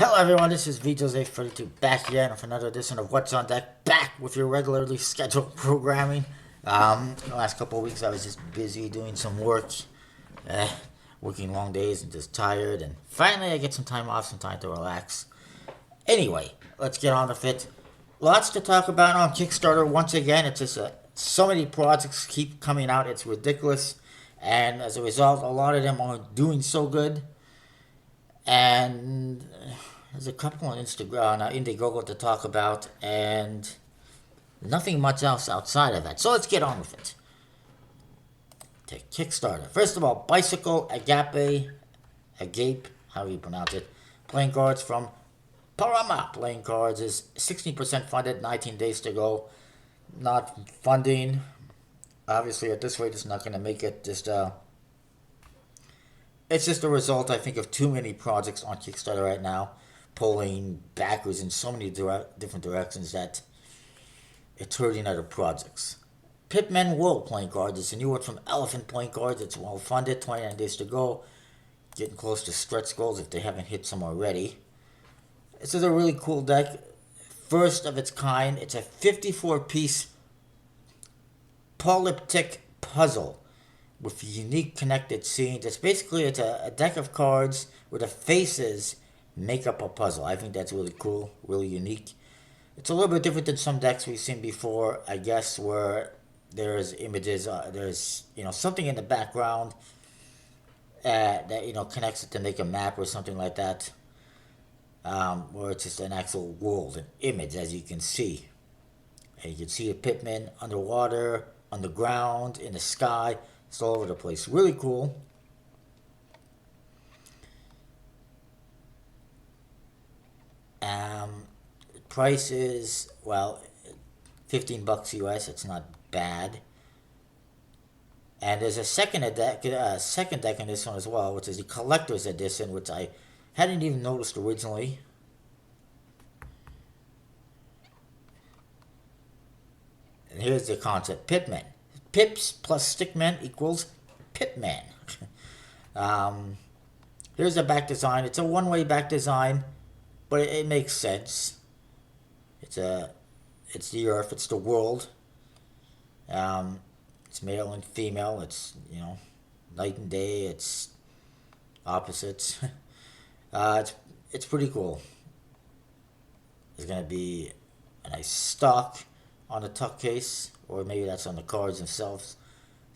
Hello everyone, this is VJose32 back again with another edition of What's on Deck, back with your regularly scheduled programming. The last couple of weeks I was just busy doing some work, uh, working long days and just tired, and finally I get some time off, some time to relax. Anyway, let's get on with it. Lots to talk about on Kickstarter once again. It's just so many projects keep coming out, it's ridiculous, and as a result, a lot of them are doing so good. And there's a couple on Instagram, Indiegogo to talk about, and nothing much else outside of that. So let's get on with it. Okay, Kickstarter. First of all, Bicycle Agape, how do you pronounce it? Playing cards from Parama. Playing cards is 16% funded, 19 days to go. Not funding. Obviously, at this rate, it's not going to make it. It's just a result, I think, of too many projects on Kickstarter right now, pulling backwards in so many different directions that it's hurting other projects. Pitman World playing cards. It's a new one from Elephant playing cards. It's well funded, 29 days to go. Getting close to stretch goals if they haven't hit some already. This is a really cool deck. First of its kind. It's a 54-piece polyptych puzzle with unique connected scenes. It's a deck of cards where the faces make up a puzzle. I think that's really cool, really unique. It's a little bit different than some decks we've seen before, I guess, where there's images, there's something in the background that connects it to make a map or something like that, where it's just an actual world, an image, as you can see. And you can see the pitmen underwater, on the ground, in the sky. It's all over the place. Really cool. Price is, well, $15 US. It's not bad. And there's a second deck in this one as well, which is the collector's edition, which I hadn't even noticed originally. And here's the concept: Pitman. Pips plus Stickman equals Pitman. Here's the back design. It's a one-way back design, but it makes sense. It's the Earth. It's the world. It's male and female. It's night and day. It's opposites. It's pretty cool. There's gonna be a nice stock on the tuck case, or maybe that's on the cards themselves.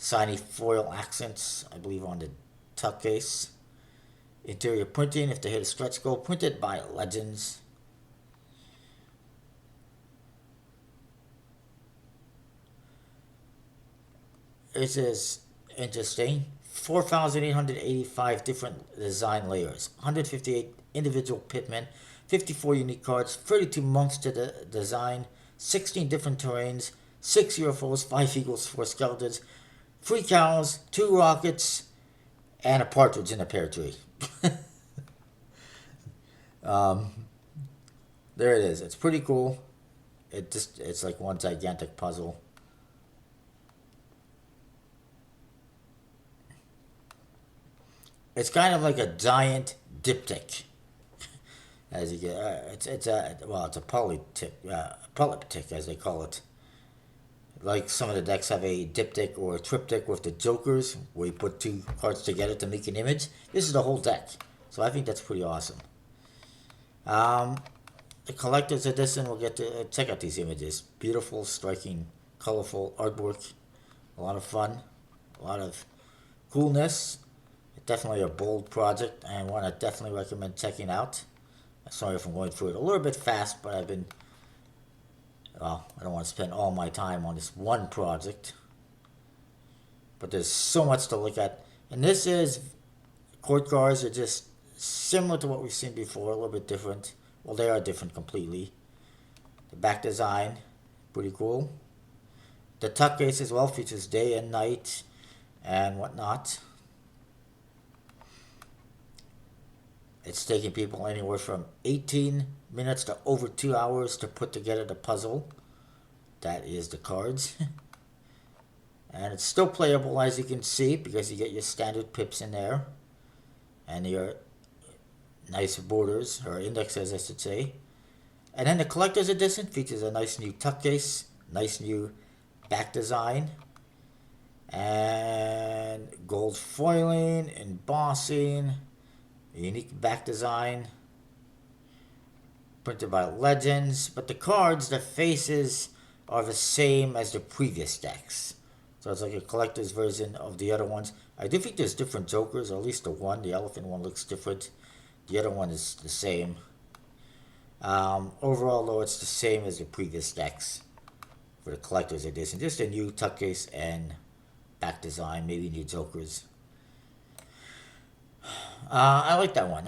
Shiny foil accents, I believe, on the tuck case. Interior printing, if they hit a stretch goal, printed by Legends. This is interesting. 4,885 different design layers, 158 individual pitmen, 54 unique cards, 32 monks to the design, 16 different terrains, 6 UFOs, 5 eagles, 4 skeletons, 3 cows, 2 rockets, and a partridge in a pear tree. There it is. It's pretty cool. It's like one gigantic puzzle. It's kind of like a giant diptych, as you get. It's a polyptych as they call it. Like some of the decks have a diptych or a triptych with the jokers, where you put 2 cards together to make an image. This is the whole deck, so I think that's pretty awesome. The collector's edition, we'll get to check out these images. Beautiful, striking, colorful artwork. A lot of fun, a lot of coolness. Definitely a bold project, and one I definitely recommend checking out. Sorry if I'm going through it a little bit fast, but I don't want to spend all my time on this one project. But there's so much to look at. And court cards are just similar to what we've seen before, a little bit different. Well, they are different completely. The back design, pretty cool. The tuck case as well features day and night and whatnot. It's taking people anywhere from 18 minutes to over 2 hours to put together the puzzle. That is the cards. And it's still playable, as you can see, because you get your standard pips in there. And your Nice borders, or indexes, I should say. And then the collector's edition features a nice new tuck case, nice new back design, and gold foiling, embossing, a unique back design, printed by Legends. But the cards, the faces are the same as the previous decks. So it's like a collector's version of the other ones. I do think there's different Jokers, or at least the one. The elephant one looks different. The other one is the same. Overall, though, it's the same as the previous decks for the collector's edition. Just a new tuck case and back design, maybe new Jokers. I like that one.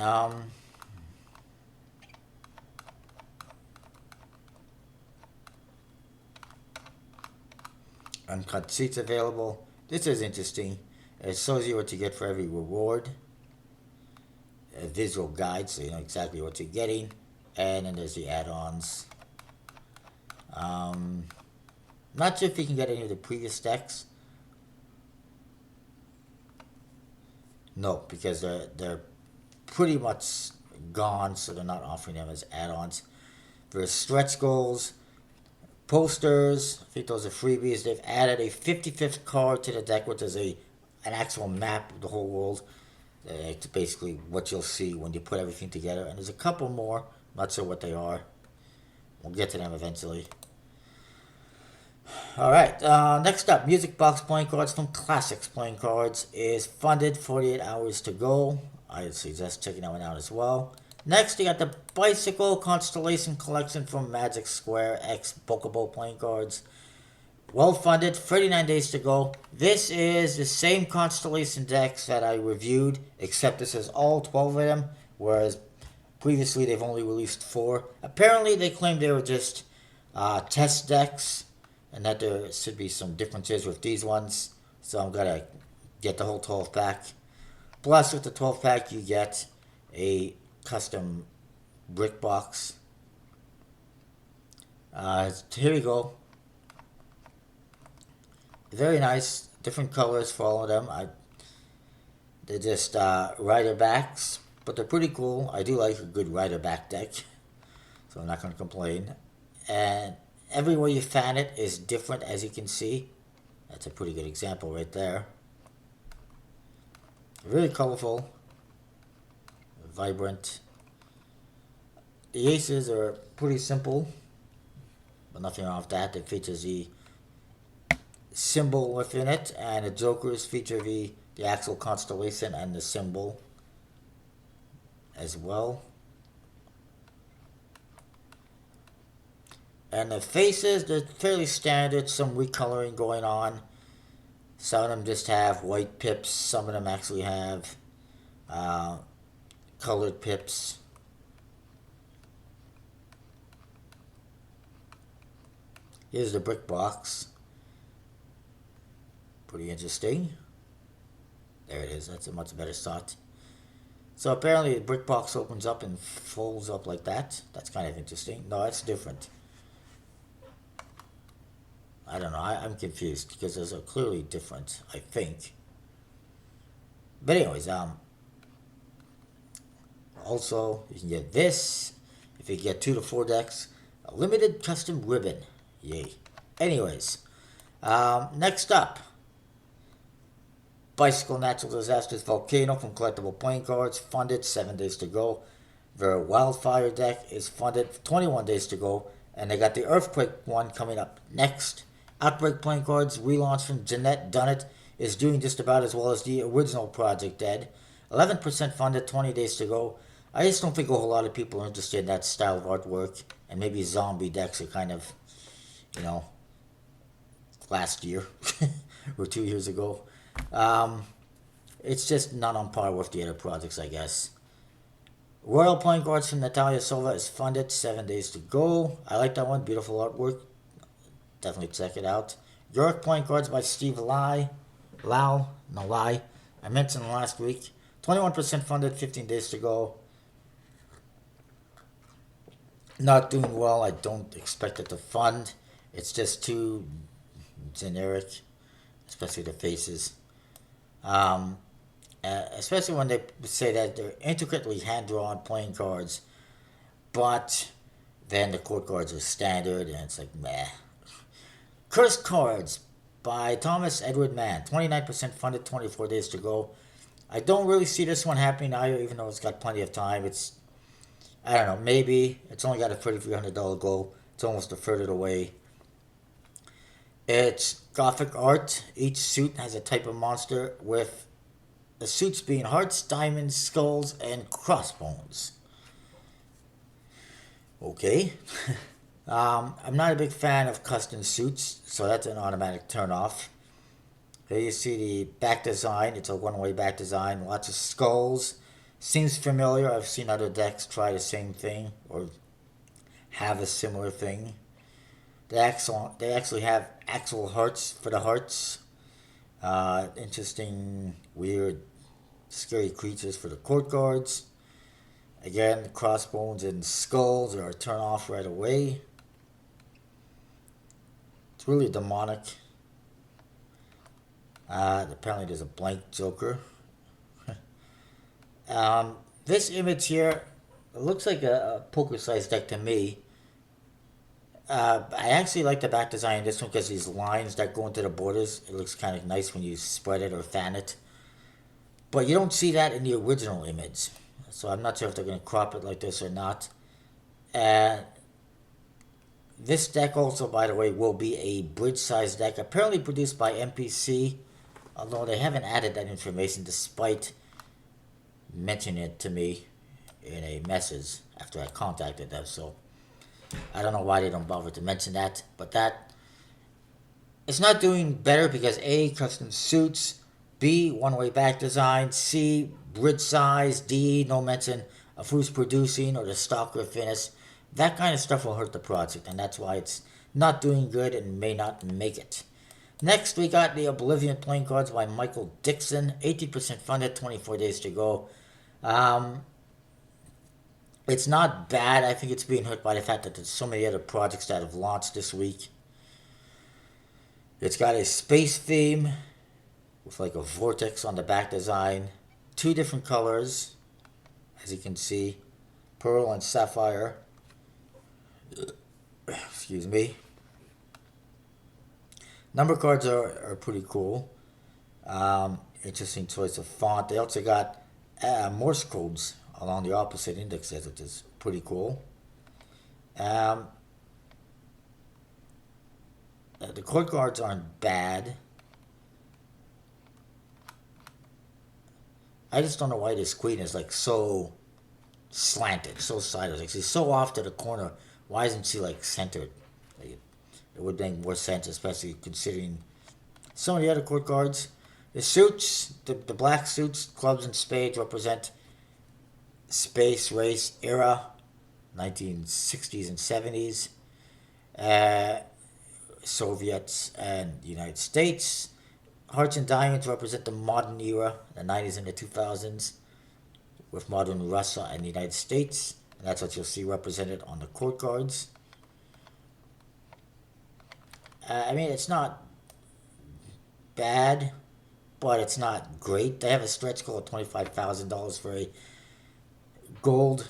Uncut seats available. This is interesting. It shows you what you get for every reward. A visual guide, so you know exactly what you're getting. And then there's the add-ons. Not sure if you can get any of the previous decks. No, because they're pretty much gone, so they're not offering them as add-ons. There's stretch goals, posters. I think those are freebies. They've added a 55th card to the deck, which is an actual map of the whole world. It's basically what you'll see when you put everything together. And there's a couple more. Not sure what they are. We'll get to them eventually. Alright, next up, Music Box playing cards from Classics Playing Cards is funded, 48 hours to go. I suggest checking that one out as well. Next, you got the Bicycle Constellation Collection from Magic Square X Pokeball Playing Cards. Well funded, 39 days to go. This is the same Constellation decks that I reviewed, except this is all 12 of them, whereas previously they've only released 4. Apparently they claimed they were just test decks, and that there should be some differences with these ones. So I'm gonna get the whole 12 pack. Plus, with the 12 pack, you get a custom brick box. Here we go. Very nice, different colors for all of them. They're just rider backs, but they're pretty cool. I do like a good rider back deck, so I'm not gonna complain. And everywhere you fan it is different, as you can see. That's a pretty good example right there. Very colorful, vibrant. The aces are pretty simple, but nothing wrong with that. It features the symbol within it, and the Jokers feature the actual constellation and the symbol as well. And the faces, they're fairly standard, some recoloring going on. Some of them just have white pips, some of them actually have colored pips. Here's the brick box. Pretty interesting. There it is, that's a much better shot. So apparently the brick box opens up and folds up like that. That's kind of interesting. No, that's different. I don't know, I'm confused because those are clearly different, I think. But anyways, also you can get this if you get 2 to 4 decks. A limited custom ribbon. Yay. Anyways, next up, Bicycle Natural Disasters Volcano from Collectible Playing Cards, funded, 7 days to go. Their Wildfire deck is funded, 21 days to go. And they got the Earthquake one coming up next. Outbreak Playing Cards, relaunch from Jeanette Dunnett, is doing just about as well as the original Project Dead. 11% funded, 20 days to go. I just don't think a whole lot of people are interested in that style of artwork. And maybe zombie decks are kind of, you know, last year or 2 years ago. It's just not on par with the other projects, I guess. Royal Playing Cards from Natalia Silva is funded, 7 days to go. I like that one, beautiful artwork. Definitely check it out. York Playing Cards by Steve Lau. I mentioned last week. 21% funded, 15 days to go. Not doing well. I don't expect it to fund. It's just too generic, especially the faces. especially when they say that they're intricately hand drawn playing cards, but then the court cards are standard, and it's like meh. Cursed Cards by Thomas Edward Mann. 29% funded, 24 days to go. I don't really see this one happening either, even though it's got plenty of time. I don't know, maybe. It's only got a $3,300 goal. It's almost a third away. It's Gothic art. Each suit has a type of monster, with the suits being hearts, diamonds, skulls, and crossbones. Okay. I'm not a big fan of custom suits, so that's an automatic turn off. Here you see the back design. It's a one-way back design. Lots of skulls. Seems familiar. I've seen other decks try the same thing or have a similar thing. They actually have actual hearts for the hearts. Interesting, weird, scary creatures for the court guards. Again, crossbones and skulls are a turn off right away. It's really demonic. Apparently, there's a blank Joker. This image here looks like a poker-sized deck to me. I actually like the back design in this one because these lines that go into the borders, it looks kind of nice when you spread it or fan it. But you don't see that in the original image. So I'm not sure if they're going to crop it like this or not. Uh, this deck also, by the way, will be a bridge-sized deck, apparently produced by MPC, although they haven't added that information despite mentioning it to me in a message after I contacted them. So I don't know why they don't bother to mention that, but that it's not doing better because A, custom suits, B, one-way back design, C, bridge size, D, no mention of who's producing or the stock or finish. That kind of stuff will hurt the project, and that's why it's not doing good and may not make it. Next, we got the Oblivion playing cards by Michael Dixon. 80% funded, 24 days to go. It's not bad. I think it's being hurt by the fact that there's so many other projects that have launched this week. It's got a space theme with like a vortex on the back design. Two different colors, as you can see. Pearl and sapphire. Excuse me. Number cards are pretty cool. Interesting choice of font. They also got Morse codes along the opposite indexes, which is pretty cool. The court cards aren't bad. I just don't know why this queen is like so slanted, so sideways. Like she's so off to the corner. Why isn't she like centered? Like, it would make more sense, especially considering some of the other court cards. The suits, the black suits, clubs and spades represent space race era, 1960s and 70s, Soviets and the United States. Hearts and diamonds represent the modern era, the 90s and the 2000s, with modern Russia and the United States. And that's what you'll see represented on the court cards. I mean, it's not bad, but it's not great. They have a stretch goal of $25,000 for a gold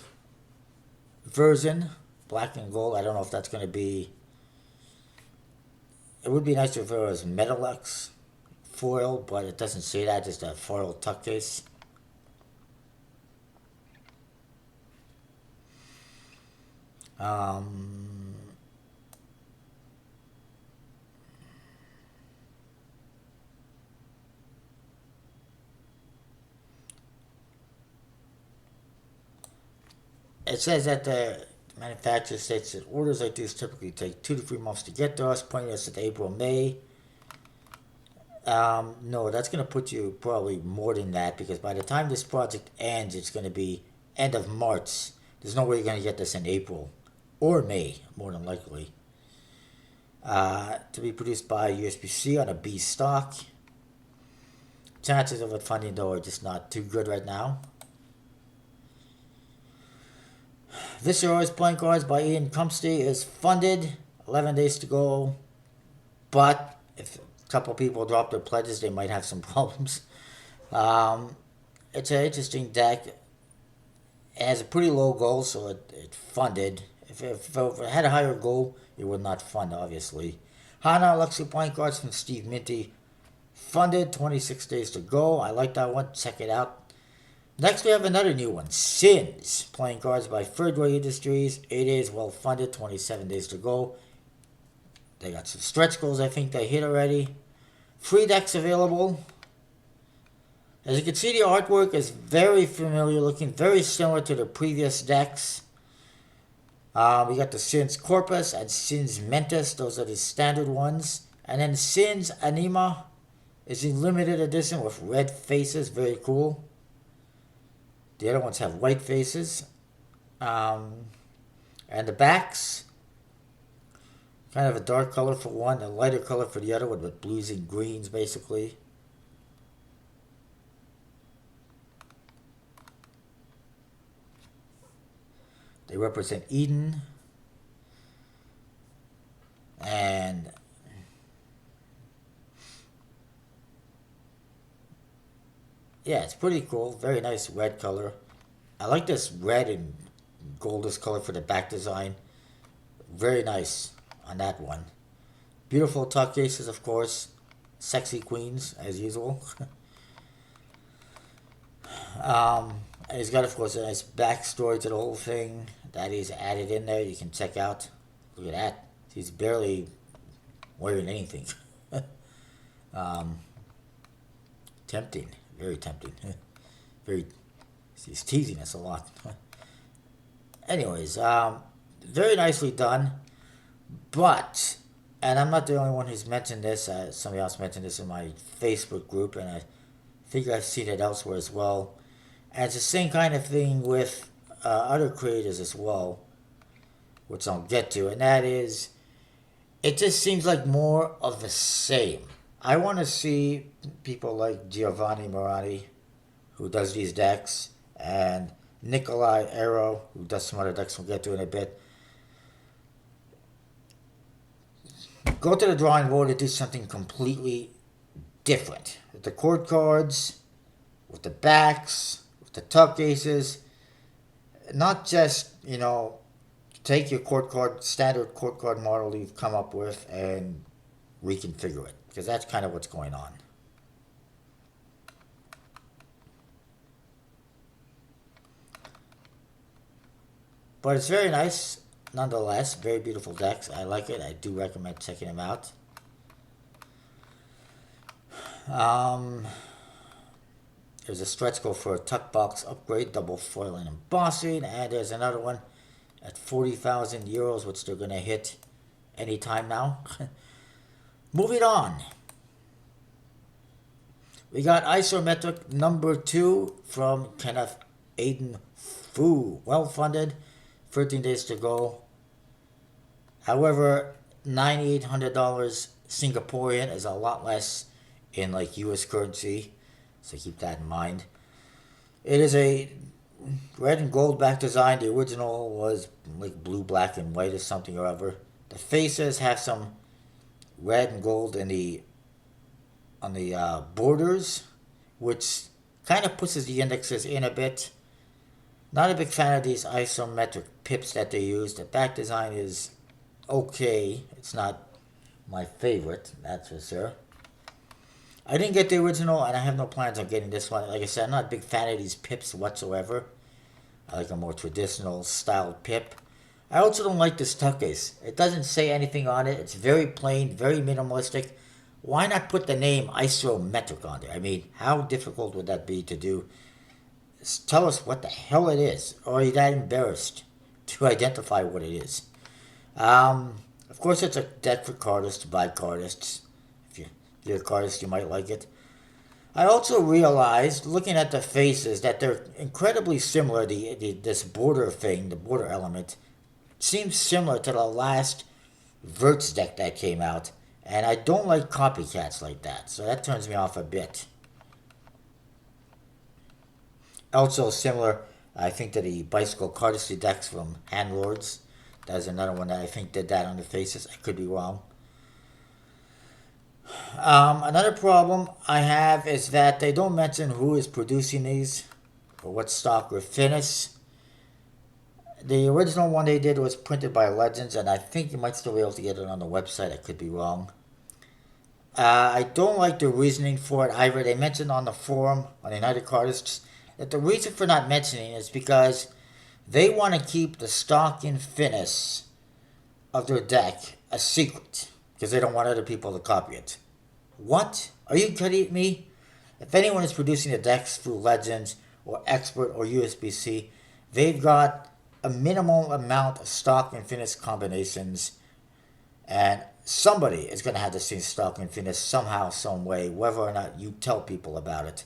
version, black and gold. I don't know if that's going to be. It would be nice if it was Metalux foil, but it doesn't say that. Just a foil tuck case. It says that the manufacturer states that orders like these typically take 2 to 3 months to get to us, pointing us at April, May. No, that's going to put you probably more than that, because by the time this project ends, it's going to be end of March. There's no way you're going to get this in April or May, more than likely. To be produced by USB-C on a B stock. Chances of it funding, though, are just not too good right now. This Heroes Playing Cards by Ian Cumsty is funded. 11 days to go. But if a couple people drop their pledges, they might have some problems. It's an interesting deck. It has a pretty low goal, so it funded. If it had a higher goal, it would not fund, obviously. Hana Luxury Playing Cards from Steve Minty. Funded, 26 days to go. I like that one. Check it out. Next, we have another new one. Sins. Playing cards by Third Way Industries. 8 days, well funded. 27 days to go. They got some stretch goals I think they hit already. Free decks available. As you can see, the artwork is very familiar looking, very similar to the previous decks. We got the Sins Corpus and Sins Mentis. Those are the standard ones. And then Sins Anima is in limited edition with red faces. Very cool. The other ones have white faces. And the backs, kind of a dark color for one, a lighter color for the other one, with blues and greens basically. They represent Eden. And yeah, it's pretty cool. Very nice red color. I like this red and goldish color for the back design. Very nice on that one. Beautiful tuck cases, of course. Sexy queens, as usual. And he's got, of course, a nice backstory to the whole thing that he's added in there. You can check out. Look at that. He's barely wearing anything. Tempting. Very tempting. Very. He's teasing us a lot. Anyways, very nicely done. But, and I'm not the only one who's mentioned this. Somebody else mentioned this in my Facebook group, and I think I've seen it elsewhere as well. And it's the same kind of thing with other creators as well, which I'll get to, and that is, it just seems like more of the same. I want to see people like Giovanni Morani, who does these decks, and Nikolai Arrow, who does some other decks we'll get to in a bit, go to the drawing board and do something completely different. With the court cards, with the backs, with the tuck aces. Not just, take your standard court card model you've come up with and reconfigure it. Because that's kind of what's going on. But it's very nice, nonetheless. Very beautiful decks. I like it. I do recommend checking them out. There's a stretch goal for a tuck box upgrade, double foil and embossing. And there's another one at 40,000 euros, which they're going to hit anytime now. Moving on. We got Isometric number 2 from Kenneth Aiden Fu. Well funded. 13 days to go. However, $9,800 Singaporean is a lot less in US currency. So keep that in mind. It is a red and gold back design. The original was like blue, black, and white or something or other. The faces have some red and gold on the borders, which kind of pushes the indexes in a bit. Not a big fan of these isometric pips that they use. The back design is okay. It's not my favorite, that's for sure. I didn't get the original, and I have no plans on getting this one. Like I said, I'm not a big fan of these pips whatsoever. I like a more traditional styled pip. I also don't like this tuck case. It doesn't say anything on it. It's very plain, very minimalistic. Why not put the name Isometric on there? I mean, how difficult would that be to do? Just tell us what the hell it is. Or are you that embarrassed to identify what it is? Of course, it's a deck for cardists by cardists. If you're a cardist, you might like it. I also realized, looking at the faces, that they're incredibly similar. This border thing, the border element, seems similar to the last Verts deck that came out. And I don't like copycats like that, so that turns me off a bit. Also similar, I think, to the Bicycle Cardistry decks from Handlords. That's another one that I think did that on the faces. I could be wrong. Another problem I have is that they don't mention who is producing these or what stock or finish. The original one they did was printed by Legends, and I think you might still be able to get it on the website. I could be wrong. I don't like the reasoning for it either. They mentioned on the forum on the United Cardists that the reason for not mentioning is because they want to keep the stock and finish of their deck a secret because they don't want other people to copy it. What? Are you kidding me? If anyone is producing the decks through Legends or Expert or USB-C, they've got a minimal amount of stock and finish combinations, and somebody is going to have the same stock and finish somehow, some way, whether or not you tell people about it.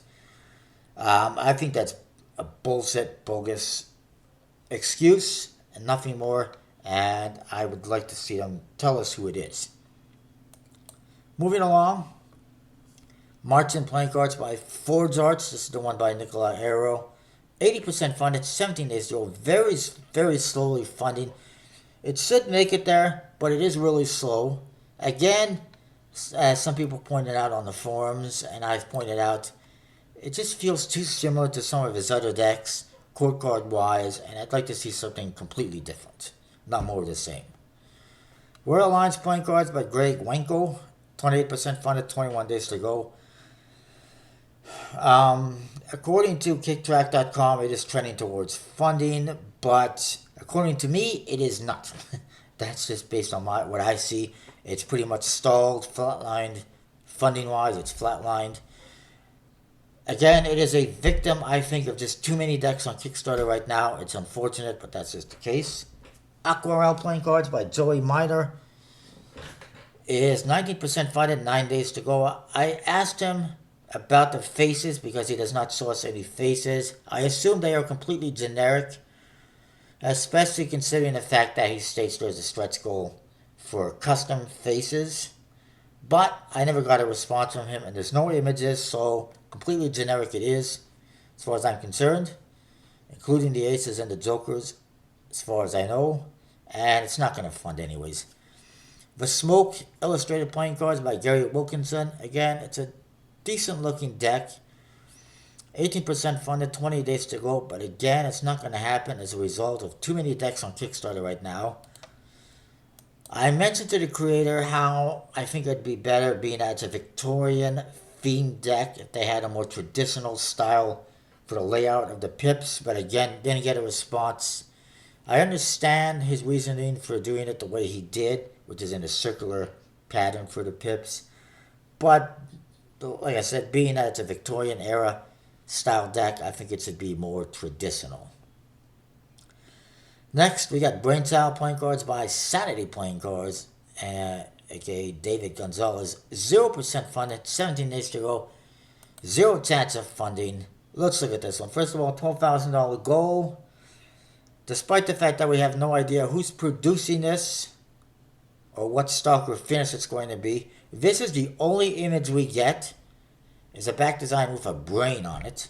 I think that's a bullshit, bogus excuse and nothing more, and I would like to see them tell us who it is. Moving along, Marching Playing Cards by Forge Arts. This is the one by Nikolai Arrow. 80% funded, 17 days to go. Very, very slowly funding. It should make it there, but it is really slow. Again, as some people pointed out on the forums, and I've pointed out, it just feels too similar to some of his other decks, court card wise, and I'd like to see something completely different, not more of the same. Royal Alliance Playing Cards by Greg Wenko. 28% funded, 21 days to go. According to kicktrack.com, it is trending towards funding, but according to me, it is not. That's just based on what I see. It's pretty much stalled, flatlined. Funding-wise, it's flatlined. Again, it is a victim, I think, of just too many decks on Kickstarter right now. It's unfortunate, but that's just the case. Aquarelle Playing Cards by Joey Miner. It is 19% funded, 9 days to go. I asked him about the faces because he does not source any faces. I assume they are completely generic, especially considering the fact that he states there's a stretch goal for custom faces. But I never got a response from him, and there's no images, so completely generic it is, as far as I'm concerned, including the aces and the jokers, as far as I know, and it's not going to fund anyways. The Smoke Illustrated Playing Cards by Gary Wilkinson. Again, it's a decent looking deck. 18% funded, 20 days to go, but again, it's not going to happen as a result of too many decks on Kickstarter right now. I mentioned to the creator how I think it'd be better being that it's a Victorian themed deck if they had a more traditional style for the layout of the pips, but again, didn't get a response. I understand his reasoning for doing it the way he did, which is in a circular pattern for the pips, but like I said, being that it's a Victorian era style deck, I think it should be more traditional. Next, we got Brain Child Playing Cards by Sanity Playing Cards, aka David Gonzalez. 0% funded, 17 days to go, 0 chance of funding. Let's look at this one. First of all, $12,000 goal. Despite the fact that we have no idea who's producing this or what stock or finish it's going to be, this is the only image we get. Is a back design with a brain on it.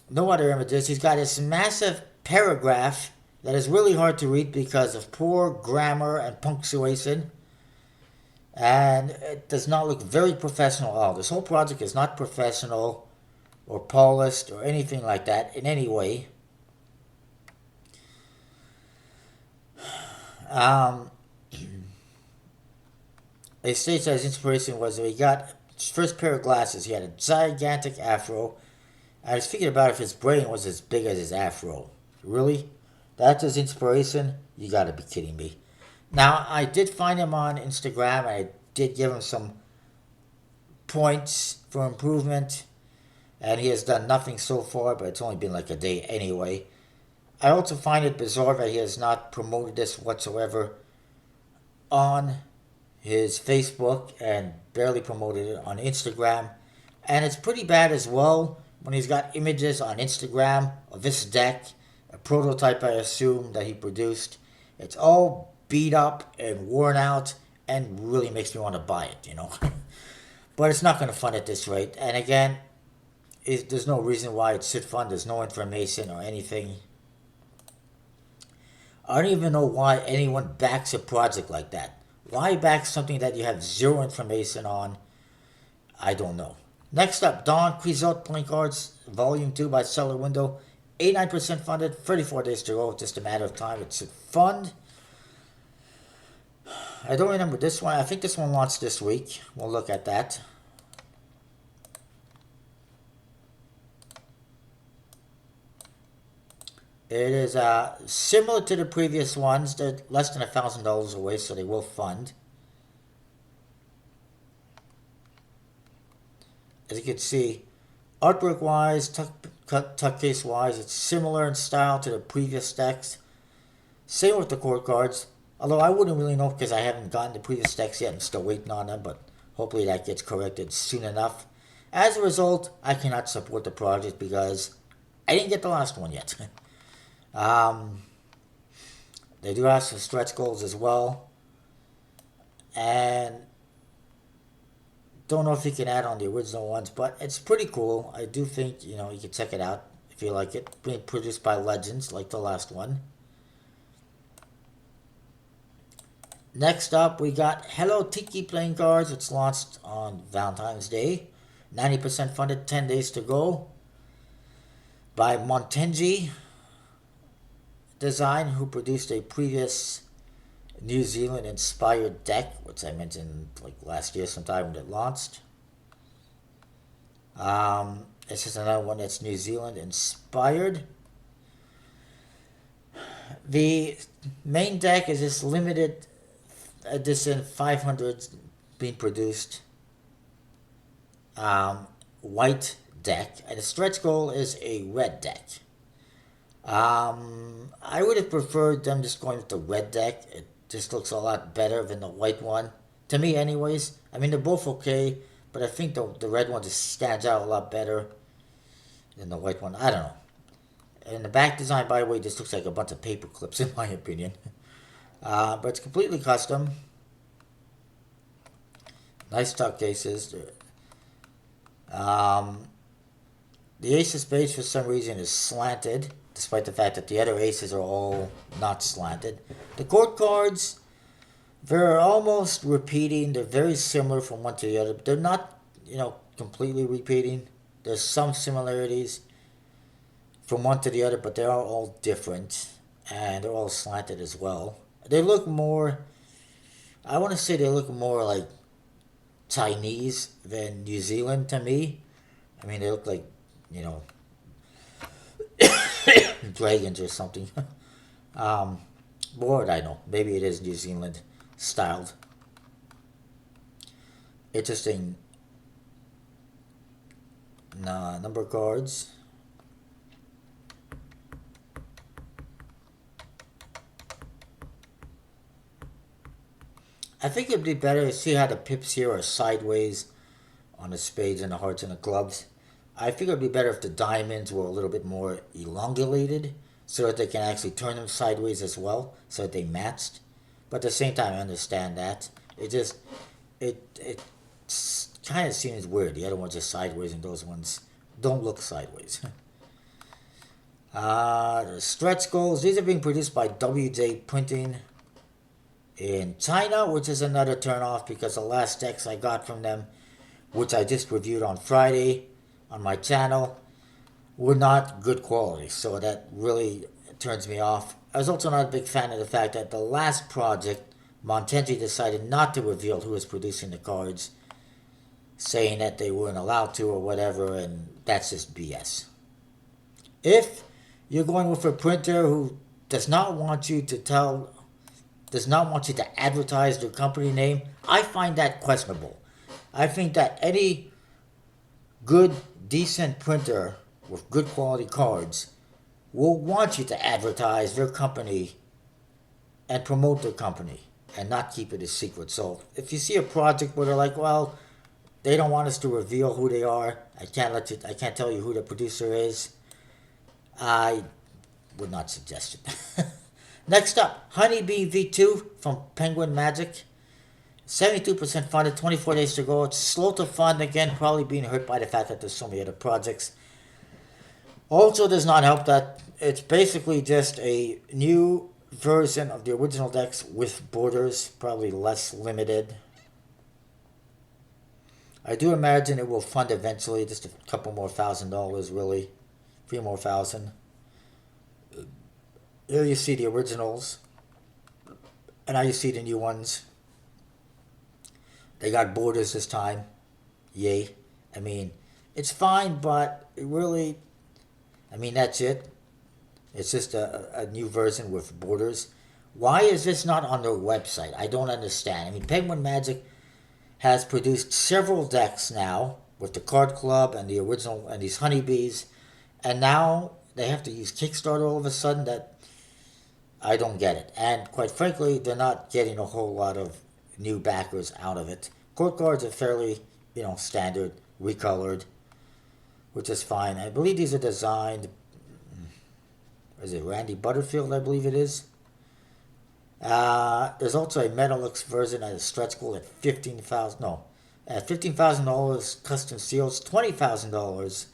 No other images. He's got this massive paragraph that is really hard to read because of poor grammar and punctuation. And it does not look very professional at all. This whole project is not professional or polished or anything like that in any way. They state that his inspiration was that he got his first pair of glasses. He had a gigantic afro. I was thinking about if his brain was as big as his afro. Really? That's his inspiration? You gotta be kidding me. Now, I did find him on Instagram. I did give him some points for improvement. And he has done nothing so far, but it's only been like a day anyway. I also find it bizarre that he has not promoted this whatsoever on his Facebook and barely promoted it on Instagram. And it's pretty bad as well when he's got images on Instagram of this deck, a prototype I assume that he produced. It's all beat up and worn out and really makes me want to buy it, But it's not going to fund at this rate. And again, there's no reason why it should fund. There's no information or anything. I don't even know why anyone backs a project like that. Why back something that you have zero information on? I don't know. Next up, Dawn Quixote Playing Cards, Volume 2 by Cellar Window. 89% funded, 34 days to go, just a matter of time. It should fund. I don't remember this one. I think this one launched this week. We'll look at that. It is similar to the previous ones. They're less than $1,000 away, so they will fund. As you can see, artwork wise, tuck case wise, it's similar in style to the previous decks. Same with the core cards. Although I wouldn't really know because I haven't gotten the previous decks yet. I'm still waiting on them, but hopefully that gets corrected soon enough. As a result, I cannot support the project because I didn't get the last one yet. They do have some stretch goals as well. And don't know if you can add on the original ones, but it's pretty cool. I do think, you can check it out if you like it. Being produced by Legends, like the last one. Next up, we got Hello Tiki Playing Cards. It's launched on Valentine's Day. 90% funded, 10 days to go. By Montenji Design, who produced a previous New Zealand inspired deck, which I mentioned like last year sometime when it launched. This is another one that's New Zealand inspired. The main deck is this limited edition 500 being produced white deck, and the stretch goal is a red deck. I would have preferred them just going with the red deck. It just looks a lot better than the white one. To me, anyways. I mean, they're both okay, but I think the red one just stands out a lot better than the white one. I don't know. And the back design, by the way, just looks like a bunch of paper clips, in my opinion. But it's completely custom. Nice tuck cases. The ace of spades, for some reason, is slanted, despite the fact that the other aces are all not slanted. The court cards, they're almost repeating. They're very similar from one to the other, but they're not, completely repeating. There's some similarities from one to the other, but they are all different, and they're all slanted as well. They look more, I want to say they look more like Chinese than New Zealand to me. I mean, they look like, dragons or something. Lord, I know. Maybe it is New Zealand styled. Interesting number cards. I think it'd be better to see how the pips here are sideways on the spades and the hearts and the clubs. I think it would be better if the diamonds were a little bit more elongated so that they can actually turn them sideways as well, so that they matched. But at the same time, I understand that. It kind of seems weird. The other ones are sideways and those ones don't look sideways. The stretch goals, these are being produced by WJ Printing in China, which is another turnoff because the last decks I got from them, which I just reviewed on Friday on my channel, were not good quality, so that really turns me off. I was also not a big fan of the fact that the last project, Montenji decided not to reveal who was producing the cards, saying that they weren't allowed to or whatever, and that's just BS. If you're going with a printer who does not want you to advertise their company name, I find that questionable. I think that any good, decent printer with good quality cards will want you to advertise their company and promote their company and not keep it a secret. So if you see a project where they're like, well, they don't want us to reveal who they are, I can't tell you who the producer is, I would not suggest it. Next up, Honeybee V2 from Penguin Magic. 72% funded, 24 days to go. It's slow to fund, again, probably being hurt by the fact that there's so many other projects. Also does not help that it's basically just a new version of the original decks with borders, probably less limited. I do imagine it will fund eventually, just a couple more $1,000 really, 3 more thousand. Here you see the originals, and now you see the new ones. They got borders this time, yay. I mean, it's fine, but it really, I mean, that's it. It's just a new version with borders. Why is this not on their website? I don't understand. I mean, Penguin Magic has produced several decks now with the Card Club and the original and these honeybees, and now they have to use Kickstarter all of a sudden. That I don't get it. And quite frankly, they're not getting a whole lot of new backers out of it. Court cards are fairly, standard, recolored, which is fine. I believe these are designed. Is it Randy Butterfield? I believe it is. There's also a Metalux version at a stretch goal at $15,000 custom seals. $20,000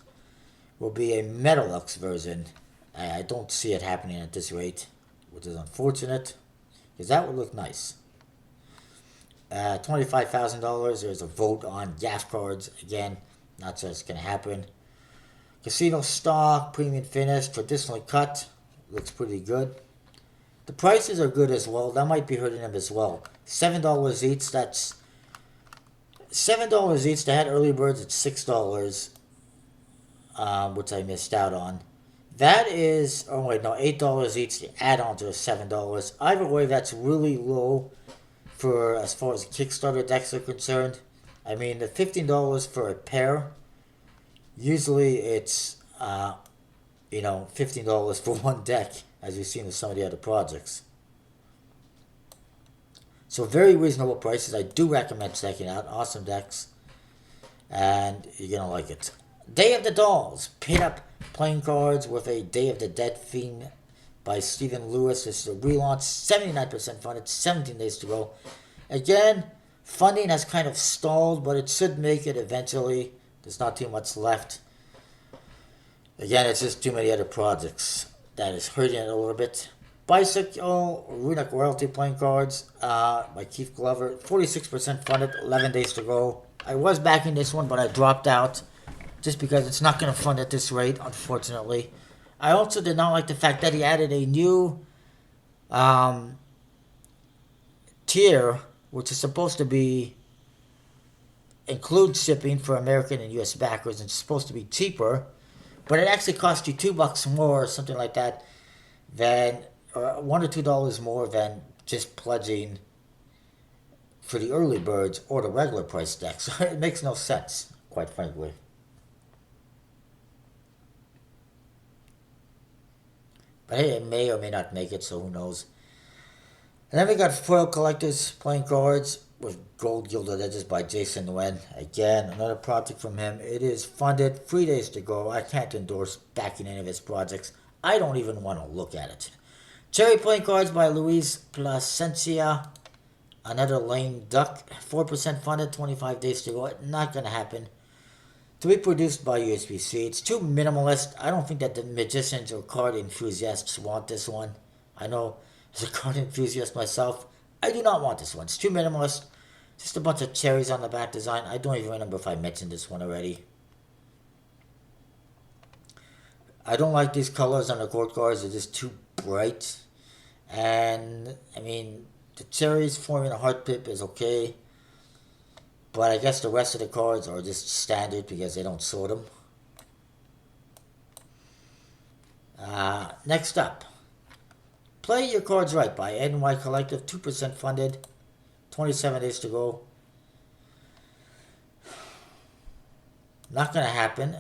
will be a Metalux version. I don't see it happening at this rate, which is unfortunate, because that would look nice. $25,000. There's a vote on gas cards. Again, not sure it's going to happen. Casino stock, premium finish, traditionally cut. Looks pretty good. The prices are good as well. That might be hurting them as well. $7 each. That's $7 each. They had early birds at $6, which I missed out on. That is, oh wait, no, $8 each. The add-ons are $7. Either way, that's really low for as far as Kickstarter decks are concerned. I mean, the $15 for a pair. Usually, it's $15 for one deck, as you've seen with some of the other projects. So very reasonable prices. I do recommend checking out. Awesome decks, and you're gonna like it. Day of the Dolls, pin up playing cards with a Day of the Dead theme by Stephen Lewis. This is a relaunch, 79% funded, 17 days to go. Again, funding has kind of stalled, but it should make it eventually. There's not too much left. Again, it's just too many other projects that is hurting it a little bit. Bicycle, Runic Royalty playing cards by Keith Glover. 46% funded, 11 days to go. I was backing this one, but I dropped out just because it's not going to fund at this rate, unfortunately. I also did not like the fact that he added a new tier, which is supposed to be include shipping for American and U.S. backers, and it's supposed to be cheaper, but it actually costs you $2 more or something like that than, or $1 or $2 more than just pledging for the early birds or the regular price deck. So it makes no sense, quite frankly. But hey, it may or may not make it, so who knows. And then we got Foil Collectors playing cards with Gold Gilded Edges by Jason Nguyen. Again, another project from him. It is funded, 3 days to go. I can't endorse backing any of his projects. I don't even want to look at it. Cherry playing cards by Luis Placencia. Another lame duck. 4% funded, 25 days to go. Not going to happen. To be produced by USBC. It's too minimalist. I don't think that the magicians or card enthusiasts want this one. I know as a card enthusiast myself, I do not want this one. It's too minimalist. Just a bunch of cherries on the back design. I don't even remember if I mentioned this one already. I don't like these colors on the court cards. They're just too bright. And, I mean, the cherries forming a heart pip is okay. But I guess the rest of the cards are just standard because they don't sort them. Next up. Play Your Cards Right by NY Collective. 2% funded. 27 days to go. Not going to happen.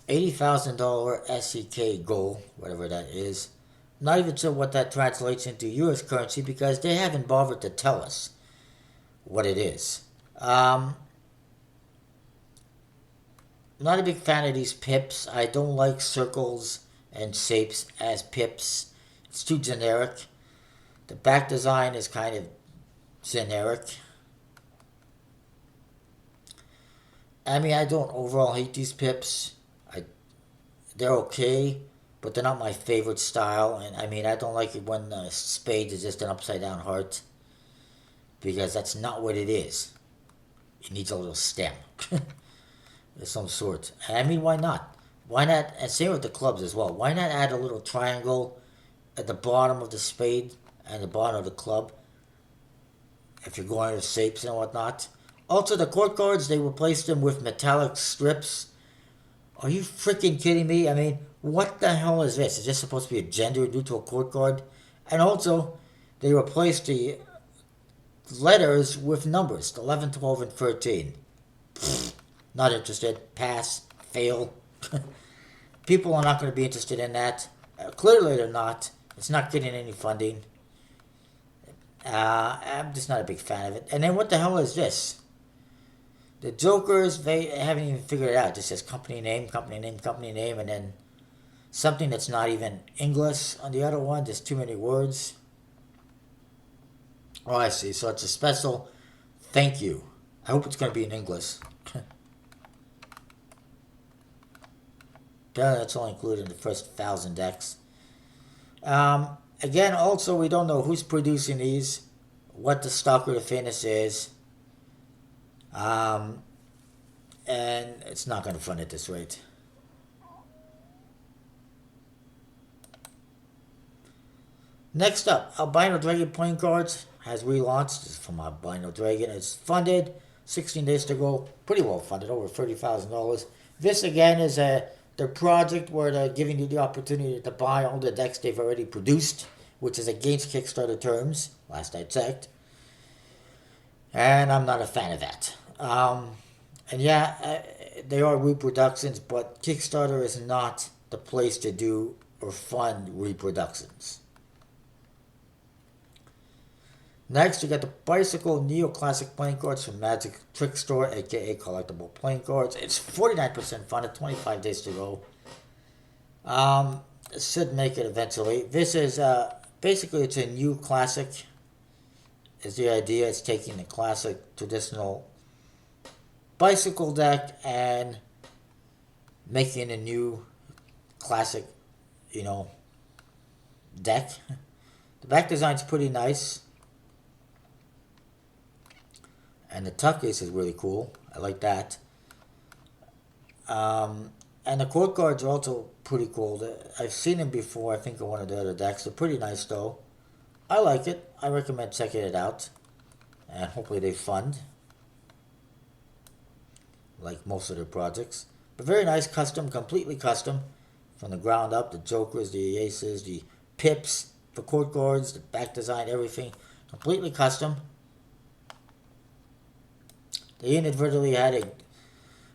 $80,000 SEK goal, whatever that is. Not even sure what that translates into US currency because they haven't bothered to tell us what it is. Not a big fan of these pips. I don't like circles and shapes as pips. It's too generic. The back design is kind of generic. I mean, I don't overall hate these pips. They're okay, but they're not my favorite style. And I mean, I don't like it when spades is just an upside down heart, because that's not what it is. It needs a little stem of some sort. And I mean, why not? Why not? And same with the clubs as well. Why not add a little triangle at the bottom of the spade and the bottom of the club if you're going to shapes and whatnot? Also, the court cards, they replaced them with metallic strips. Are you freaking kidding me? I mean, what the hell is this? Is this supposed to be a gender neutral court card? And also, they replaced the letters with numbers 11, 12, and 13. Pfft, not interested. Pass. Fail. People are not going to be interested in that. Clearly, they're not. It's not getting any funding. I'm just not a big fan of it. And then what the hell is this? The Jokers, they haven't even figured it out. It just says company name, company name, company name, and then something that's not even English on the other one. Just too many words. Oh, I see. So it's a special thank you. I hope it's going to be in English. That's only included in the first 1,000 decks. Again, also, we don't know who's producing these, what the stock or the finish is. And it's not going to fund at this rate. Next up, Albino Dragon playing cards has relaunched. This is from Albino Dragon. It's funded, 16 days to go. Pretty well funded, over $30,000. This again is their project where they're giving you the opportunity to buy all the decks they've already produced, which is against Kickstarter terms, last I checked. And I'm not a fan of that. And yeah, they are reproductions, but Kickstarter is not the place to do or fund reproductions. Next, you got the Bicycle Neoclassic playing cards from Magic Trick Store, aka Collectible Playing Cards. It's 49% funded, 25 days to go. Should make it eventually. This is basically it's a new classic. Is the idea? It's taking the classic traditional bicycle deck and making a new classic, deck. The back design's pretty nice. And the tuck case is really cool. I like that. And the quote cards are also pretty cool. I've seen them before, I think, in one of the other decks. They're pretty nice, though. I like it. I recommend checking it out. And hopefully they fund, like most of their projects. But very nice, custom, completely custom. From the ground up, the Jokers, the Aces, the Pips, the quote cards, the back design, everything. Completely custom. They inadvertently had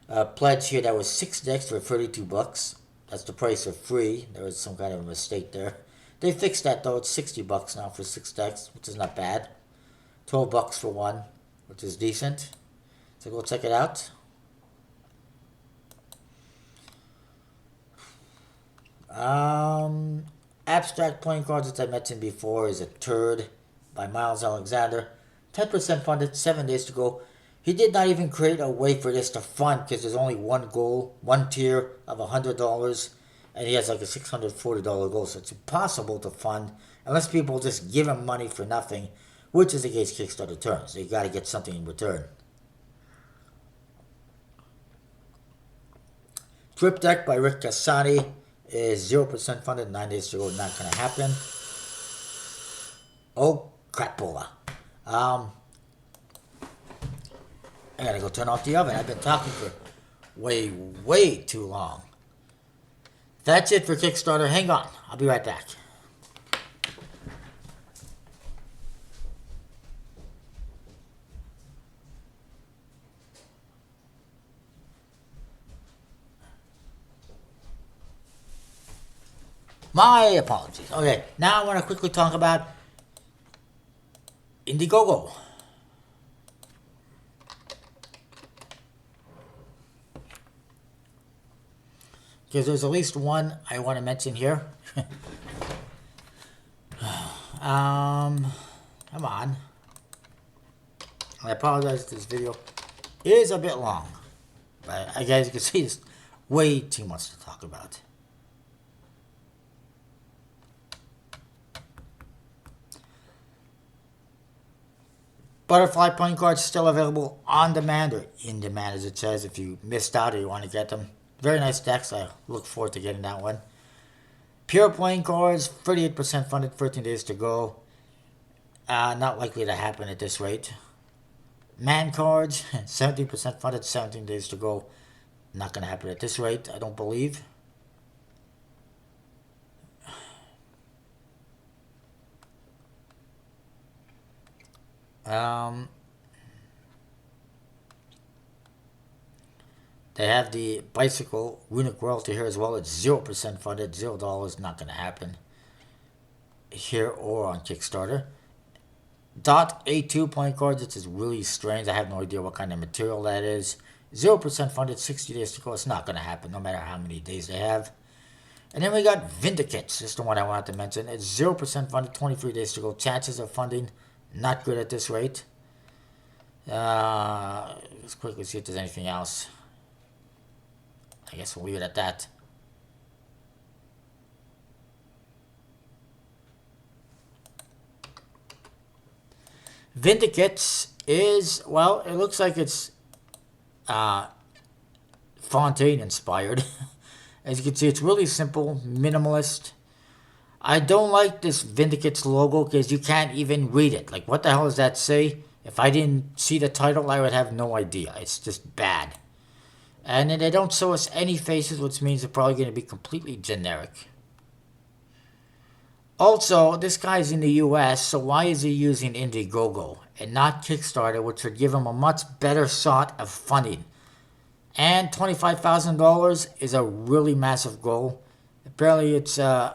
a pledge here that was 6 decks for $32. That's the price of free. There was some kind of a mistake there. They fixed that though. It's $60 now for 6 decks, which is not bad. $12 for one, which is decent. So go check it out. Abstract playing cards, as I mentioned before, is a turd by Miles Alexander. 10% funded, 7 days to go. He did not even create a way for this to fund because there's only one goal, one tier of $100, and he has like a $640 goal, so it's impossible to fund unless people just give him money for nothing, which is against Kickstarter terms. So you got to get something in return. Trip Deck by Rick Cassani is 0% funded, 9 days to go, not going to happen. Oh, crapola. I gotta go turn off the oven. I've been talking for way too long. That's it for Kickstarter. Hang on. I'll be right back. My apologies. Okay, now I want to quickly talk about Indiegogo. Because there's at least one I want to mention here. Come on. I apologize if this video is a bit long. But as you can see, it's way too much to talk about. Butterfly playing cards still available on demand or in demand, as it says, if you missed out or you want to get them. Very nice decks. I look forward to getting that one. Pure playing cards, 38% funded, 13 days to go. Not likely to happen at this rate. Man cards, 17% funded, 17 days to go. Not going to happen at this rate, I don't believe. They have the bicycle runic royalty here as well. It's 0% funded, $0. Not going to happen here or on Kickstarter. Dot A2 playing cards. It's really strange. I have no idea what kind of material that is. 0% funded, 60 days to go. It's not going to happen no matter how many days they have. And then we got Vindicates. This is the one I wanted to mention. It's 0% funded, 23 days to go. Chances of funding, not good at this rate. Let's quickly see if there's anything else. I guess we'll leave it at that. Vindicates is, well, it looks like it's Fontaine inspired. As you can see, it's really simple, minimalist. I don't like this Vindicates logo because you can't even read it. Like, what the hell does that say? If I didn't see the title, I would have no idea. It's just bad. And then they don't show us any faces, which means they're probably going to be completely generic. Also, this guy's in the US, so why is he using Indiegogo and not Kickstarter, which would give him a much better shot of funding? And $25,000 is a really massive goal. Apparently, it's, I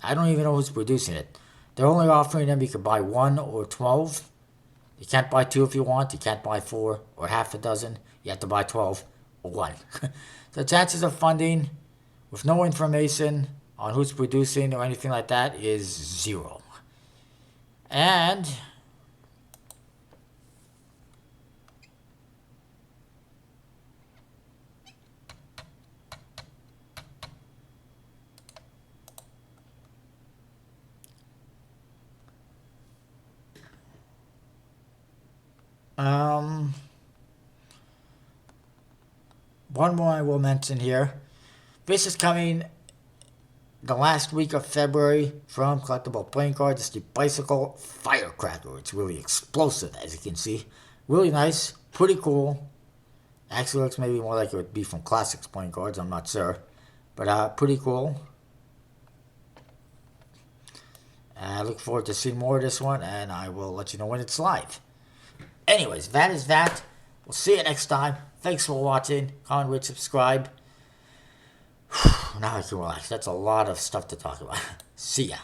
don't even know who's producing it. They're only offering them you can buy 1 or 12. You can't buy 2 if you want. You can't buy 4 or half a dozen. You have to buy 12 or 1. So chances of funding with no information on who's producing or anything like that is 0. And one more I will mention here. This is coming the last week of February from Collectible Playing Cards. It's the Bicycle Firecracker. It's really explosive, as you can see. Really nice, pretty cool. Actually looks maybe more like it would be from Classics Playing Cards, I'm not sure. But pretty cool. I look forward to seeing more of this one, and I will let you know when it's live. Anyways, that is that. We'll see you next time. Thanks for watching. Comment, rate, subscribe. Now I can relax. That's a lot of stuff to talk about. See ya.